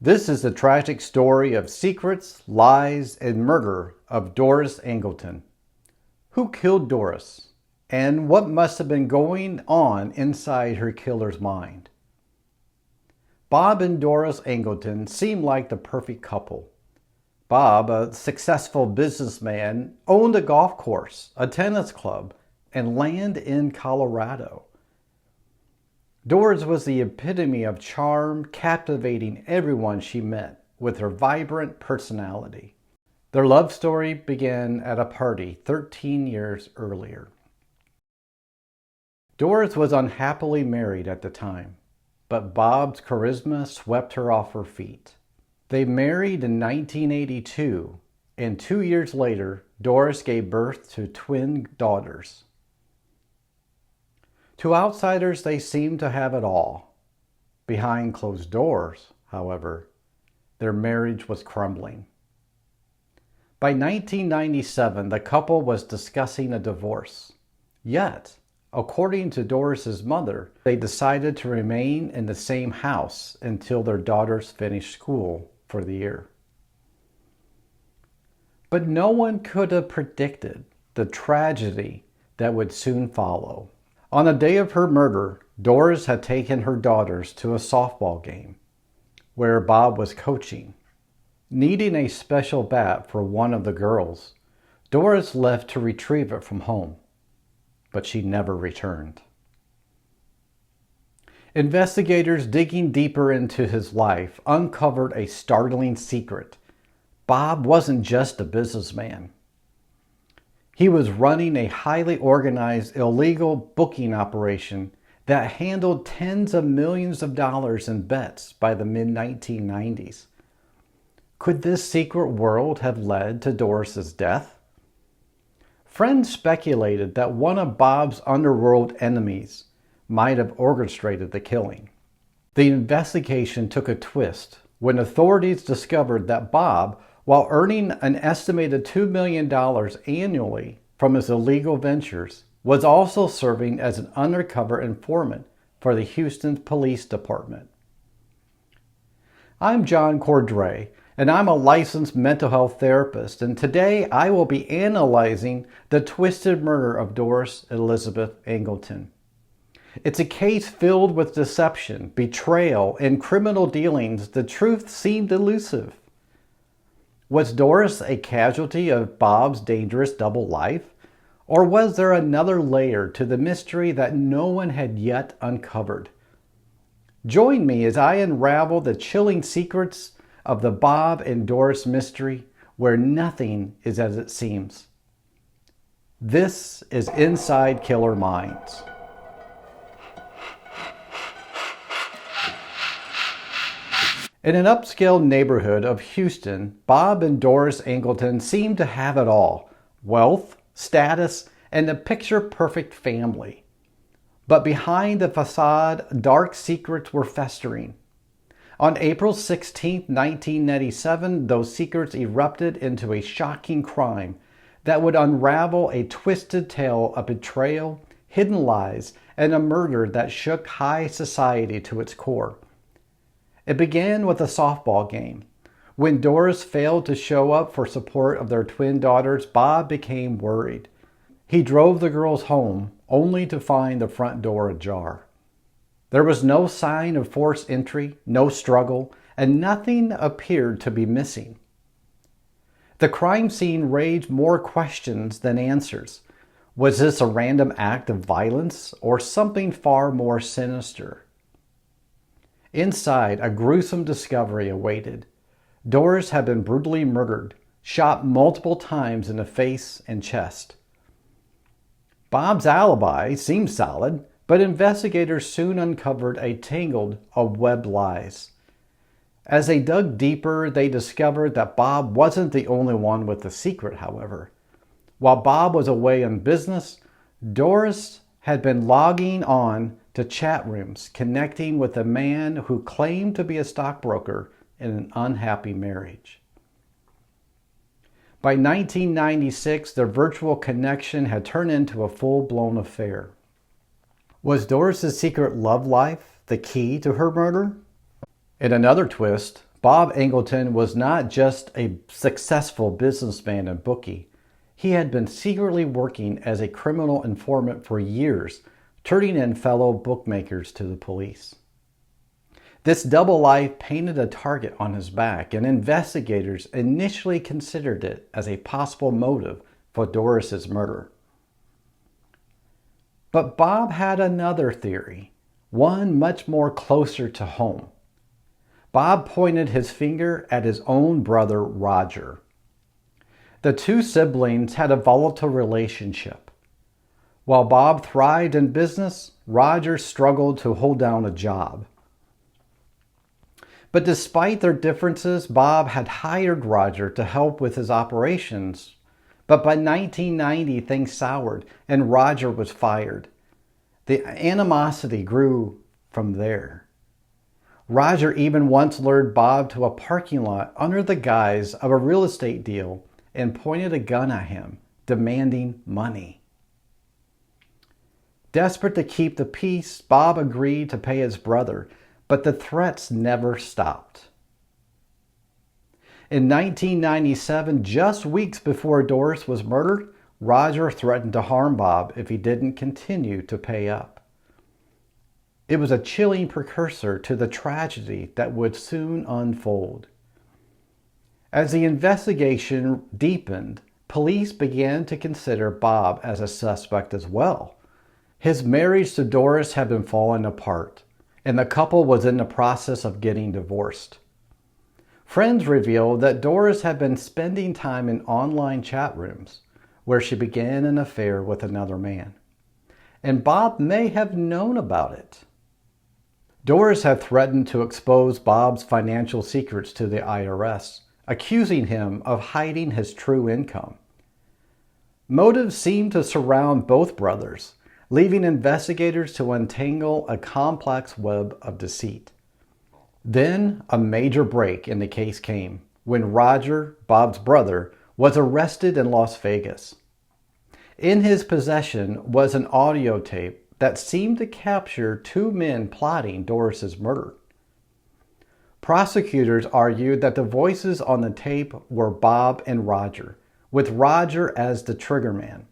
This is the tragic story of secrets, lies, and murder of Doris Angleton. Who killed Doris, and what must have been going on inside her killer's mind? Bob and Doris Angleton seemed like the perfect couple. Bob, a successful businessman, owned a golf course, a tennis club, and land in Colorado. Doris was the epitome of charm, captivating everyone she met with her vibrant personality. Their love story began at a party 13 years earlier. Doris was unhappily married at the time, but Bob's charisma swept her off her feet. They married in 1982, and 2 years later, Doris gave birth to twin daughters. To outsiders, they seemed to have it all. Behind closed doors, however, their marriage was crumbling. By 1997, the couple was discussing a divorce. Yet, according to Doris's mother, they decided to remain in the same house until their daughters finished school for the year. But no one could have predicted the tragedy that would soon follow. On the day of her murder, Doris had taken her daughters to a softball game where Bob was coaching. Needing a special bat for one of the girls, Doris left to retrieve it from home, but she never returned. Investigators digging deeper into his life uncovered a startling secret. Bob wasn't just a businessman. He was running a highly organized illegal booking operation that handled tens of millions of dollars in bets by the mid-1990s. Could this secret world have led to Doris's death? Friends speculated that one of Bob's underworld enemies might have orchestrated the killing. The investigation took a twist when authorities discovered that Bob, while earning an estimated $2 million annually from his illegal ventures, was also serving as an undercover informant for the Houston Police Department. I'm John Cordray, and I'm a licensed mental health therapist, and today I will be analyzing the twisted murder of Doris Elizabeth Angleton. It's a case filled with deception, betrayal, and criminal dealings. The truth seemed elusive. Was Doris a casualty of Bob's dangerous double life? Or was there another layer to the mystery that no one had yet uncovered? Join me as I unravel the chilling secrets of the Bob and Doris mystery, where nothing is as it seems. This is Inside Killer Minds. In an upscale neighborhood of Houston, Bob and Doris Angleton seemed to have it all: wealth, status, and the picture-perfect family. But behind the facade, dark secrets were festering. On April 16, 1997, those secrets erupted into a shocking crime that would unravel a twisted tale of betrayal, hidden lies, and a murder that shook high society to its core. It began with a softball game. When Doris failed to show up for support of their twin daughters, Bob became worried. He drove the girls home, only to find the front door ajar. There was no sign of forced entry, no struggle, and nothing appeared to be missing. The crime scene raised more questions than answers. Was this a random act of violence or something far more sinister? Inside, a gruesome discovery awaited. Doris had been brutally murdered, shot multiple times in the face and chest. Bob's alibi seemed solid, but investigators soon uncovered a tangle of webbed lies. As they dug deeper, they discovered that Bob wasn't the only one with the secret, however. While Bob was away on business, Doris had been logging on to chat rooms, connecting with a man who claimed to be a stockbroker in an unhappy marriage. By 1996, their virtual connection had turned into a full-blown affair. Was Doris's secret love life the key to her murder? In another twist, Bob Angleton was not just a successful businessman and bookie. He had been secretly working as a criminal informant for years, turning in fellow bookmakers to the police. This double life painted a target on his back, and investigators initially considered it as a possible motive for Doris's murder. But Bob had another theory, one much more closer to home. Bob pointed his finger at his own brother, Roger. The two siblings had a volatile relationship. While Bob thrived in business, Roger struggled to hold down a job. But despite their differences, Bob had hired Roger to help with his operations. But by 1990, things soured and Roger was fired. The animosity grew from there. Roger even once lured Bob to a parking lot under the guise of a real estate deal and pointed a gun at him, demanding money. Desperate to keep the peace, Bob agreed to pay his brother, but the threats never stopped. In 1997, just weeks before Doris was murdered, Roger threatened to harm Bob if he didn't continue to pay up. It was a chilling precursor to the tragedy that would soon unfold. As the investigation deepened, police began to consider Bob as a suspect as well. His marriage to Doris had been falling apart, and the couple was in the process of getting divorced. Friends revealed that Doris had been spending time in online chat rooms where she began an affair with another man, and Bob may have known about it. Doris had threatened to expose Bob's financial secrets to the IRS, accusing him of hiding his true income. Motives seemed to surround both brothers, leaving investigators to untangle a complex web of deceit. Then a major break in the case came when Roger, Bob's brother, was arrested in Las Vegas. In his possession was an audio tape that seemed to capture two men plotting Doris's murder. Prosecutors argued that the voices on the tape were Bob and Roger, with Roger as the triggerman.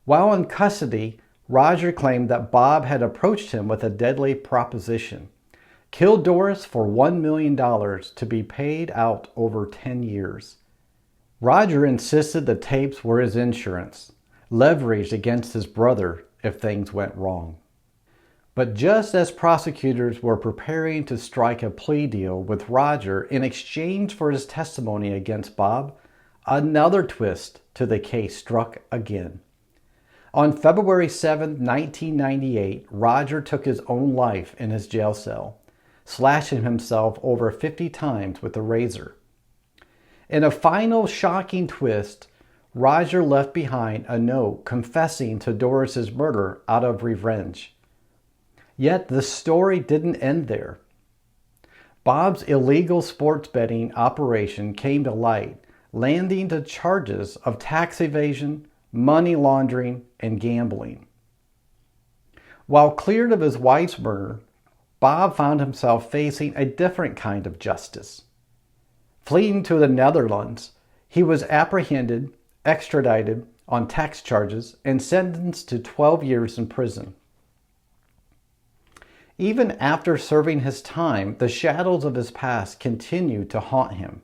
While in custody, Roger claimed that Bob had approached him with a deadly proposition: kill Doris for $1 million to be paid out over 10 years. Roger insisted the tapes were his insurance, leveraged against his brother if things went wrong. But just as prosecutors were preparing to strike a plea deal with Roger in exchange for his testimony against Bob, another twist to the case struck again. On February 7, 1998, Roger took his own life in his jail cell, slashing himself over 50 times with a razor. In a final shocking twist, Roger left behind a note confessing to Doris's murder out of revenge. Yet the story didn't end there. Bob's illegal sports betting operation came to light, landing to charges of tax evasion, money laundering, and gambling. While cleared of his wife's murder, Bob found himself facing a different kind of justice. Fleeing to the Netherlands, he was apprehended, extradited on tax charges, and sentenced to 12 years in prison. Even after serving his time, the shadows of his past continued to haunt him.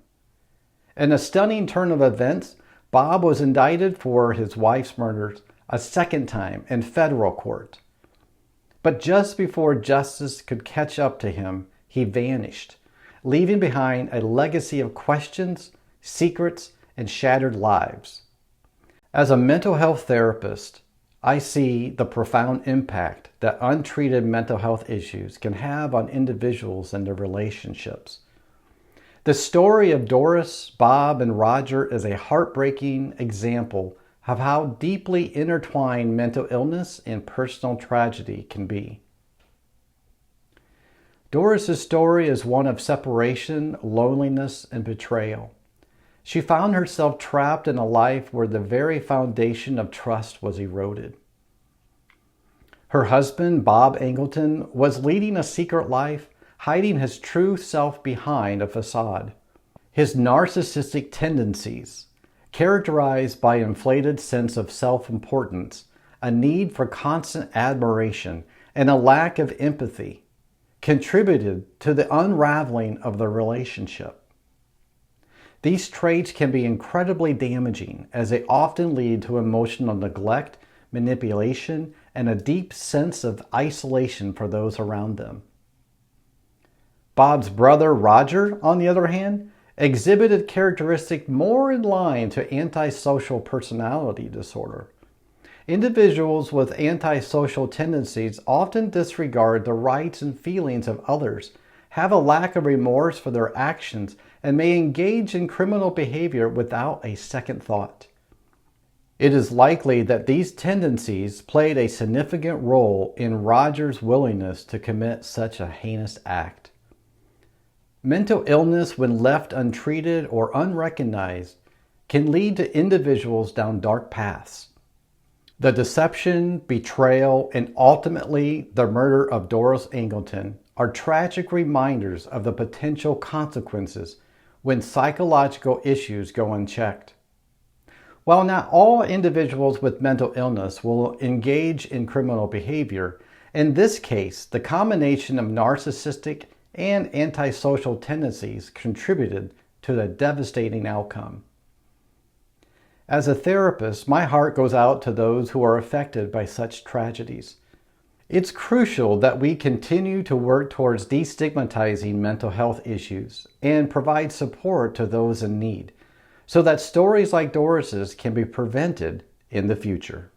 In a stunning turn of events, Bob was indicted for his wife's murders a second time in federal court. But just before justice could catch up to him, he vanished, leaving behind a legacy of questions, secrets, and shattered lives. As a mental health therapist, I see the profound impact that untreated mental health issues can have on individuals and their relationships. The story of Doris, Bob, and Roger is a heartbreaking example of how deeply intertwined mental illness and personal tragedy can be. Doris's story is one of separation, loneliness, and betrayal. She found herself trapped in a life where the very foundation of trust was eroded. Her husband, Bob Angleton, was leading a secret life, hiding his true self behind a facade. His narcissistic tendencies, characterized by an inflated sense of self-importance, a need for constant admiration, and a lack of empathy, contributed to the unraveling of the relationship. These traits can be incredibly damaging as they often lead to emotional neglect, manipulation, and a deep sense of isolation for those around them. Bob's brother Roger, on the other hand, exhibited characteristics more in line to antisocial personality disorder. Individuals with antisocial tendencies often disregard the rights and feelings of others, have a lack of remorse for their actions, and may engage in criminal behavior without a second thought. It is likely that these tendencies played a significant role in Roger's willingness to commit such a heinous act. Mental illness, when left untreated or unrecognized, can lead to individuals down dark paths. The deception, betrayal, and ultimately the murder of Doris Angleton are tragic reminders of the potential consequences when psychological issues go unchecked. While not all individuals with mental illness will engage in criminal behavior, in this case, the combination of narcissistic and antisocial tendencies contributed to the devastating outcome. As a therapist, my heart goes out to those who are affected by such tragedies. It's crucial that we continue to work towards destigmatizing mental health issues and provide support to those in need, so that stories like Doris's can be prevented in the future.